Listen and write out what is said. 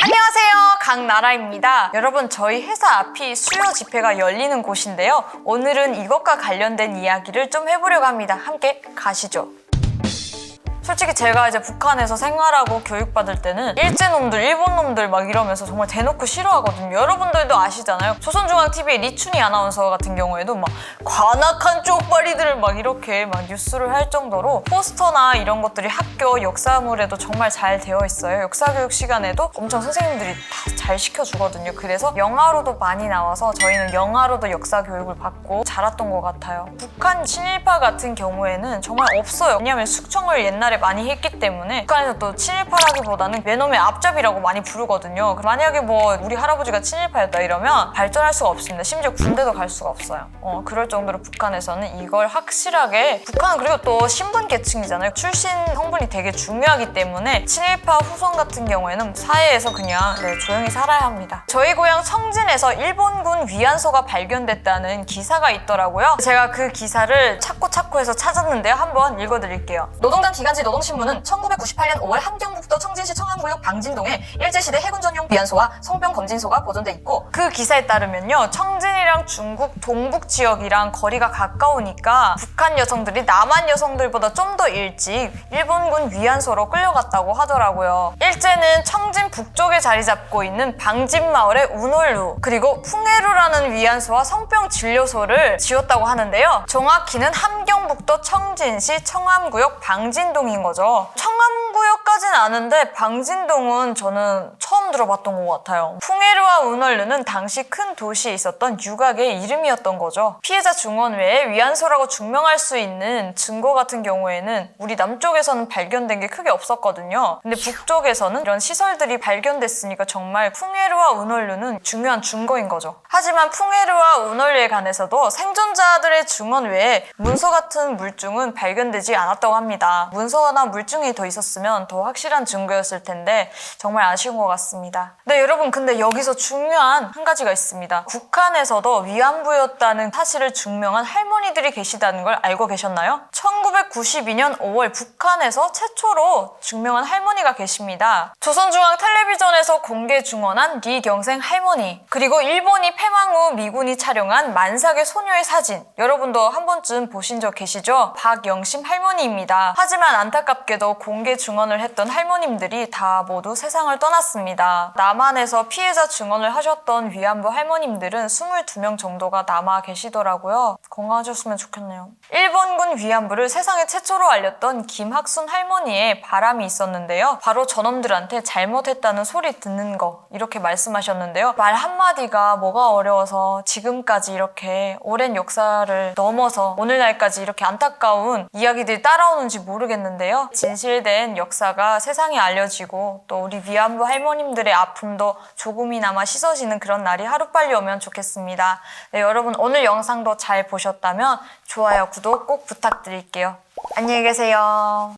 안녕하세요, 강나라입니다. 여러분, 저희 회사 앞이 수요 집회가 열리는 곳인데요. 오늘은 이것과 관련된 이야기를 좀 해보려고 합니다. 함께 가시죠. 솔직히 제가 이제 북한에서 생활하고 교육받을 때는 일제놈들, 일본놈들 막 이러면서 정말 대놓고 싫어하거든요. 여러분들도 아시잖아요. 조선중앙TV의 리춘희 아나운서 같은 경우에도 막 관악한 쪽발이들 막 이렇게 막 뉴스를 할 정도로 포스터나 이런 것들이 학교 역사물에도 정말 잘 되어 있어요. 역사교육 시간에도 엄청 선생님들이 다 잘 시켜주거든요. 그래서 영화로도 많이 나와서 저희는 영화로도 역사교육을 받고 자랐던 것 같아요. 북한 친일파 같은 경우에는 정말 없어요. 왜냐면 숙청을 옛날에 많이 했기 때문에 북한에서 또 친일파라기보다는 외놈의 앞잡이라고 많이 부르거든요. 만약에 뭐 우리 할아버지가 친일파였다 이러면 발전할 수가 없습니다. 심지어 군대도 갈 수가 없어요. 그럴 정도로 북한에서는 이걸 확실하게, 북한은 그리고 또 신분 계층이잖아요. 출신 성분이 되게 중요하기 때문에 친일파 후손 같은 경우에는 사회에서 그냥 조용히 살아야 합니다. 저희 고향 청진에서 일본군 위안소가 발견됐다는 기사가 있더라고요. 제가 그 기사를 찾고 해서 찾았는데요. 한번 읽어드릴게요. 노동당 기간지 노동신문은 1998년 5월 함경북도 청진시 청암구역 방진동에 일제시대 해군 전용 위안소와 성병 검진소가 보존돼 있고, 그 기사에 따르면요, 청진이랑 중국 동북 지역이랑 거리가 가까우니까 북한 여성들이 남한 여성들보다 좀 더 일찍 일본군 위안소로 끌려갔다고 하더라고요. 일제는 청진 북쪽에 자리 잡고 있는 방진마을의 운월루, 그리고 풍해루라는 위안소와 성병 진료소를 지었다고 하는데요. 정확히는 함경북도 청진시 청암구역 방진동인 거죠. 청암구역까지는 아는데 방진동은 저는 처음 들어봤던 것 같아요. 풍해루와 운월루는 당시 큰 도시에 있었던 유각의 이름이었던 거죠. 피해자 증언 외에 위안소라고 증명할 수 있는 증거 같은 경우에는 우리 남쪽에서는 발견된 게 크게 없었거든요. 근데 북쪽에서는 이런 시설들이 발견됐으니까 정말 풍해루와 운월루는 중요한 증거인 거죠. 하지만 풍해루와 운월루에 관해서도 생존자들의 증언 외에 문서 같은 물증은 발견되지 않았다고 합니다. 문서나 물증이 더 있었으면 더 확실한 증거였을 텐데 정말 아쉬운 것 같습니다. 네, 여러분, 근데 여기서 중요한 한 가지가 있습니다. 북한에서도 위안부였다는 사실을 증명한 할머니들이 계시다는 걸 알고 계셨나요? 1992년 5월 북한에서 최초로 증명한 할머니가 계십니다. 조선중앙 텔레비전에서 공개 증언한 리경생 할머니, 그리고 일본이 패망 후 미군이 촬영한 만삭의 소녀의 사진, 여러분도 한 번쯤 보신 적 계시죠? 박영심 할머니입니다. 하지만 안타깝게도 공개 증언을 했던 할머님들이 다 모두 세상을 떠났습니다. 남한에서 피해자 증언을 하셨던 위안부 할머님들은 22명 정도가 남아 계시더라고요. 건강하셨으면 좋겠네요. 일본군 위안부를 세상에 최초로 알렸던 김학순 할머니의 바람이 있었는데요. 바로 저놈들한테 잘못했다는 소리 듣는 거, 이렇게 말씀하셨는데요. 말 한마디가 뭐가 어려워서 지금까지 이렇게 오랜 역사를 넘어서 오늘날까지 이렇게 안타까운 이야기들이 따라오는지 모르겠는데요. 진실된 역사가 세상에 알려지고 또 우리 위안부 할머님들의 아픔도 조금이나마 씻어지는 그런 날이 하루빨리 오면 좋겠습니다. 네, 여러분, 오늘 영상도 잘 보셨다면 좋아요, 구독 꼭 부탁드릴게요. 안녕히 계세요.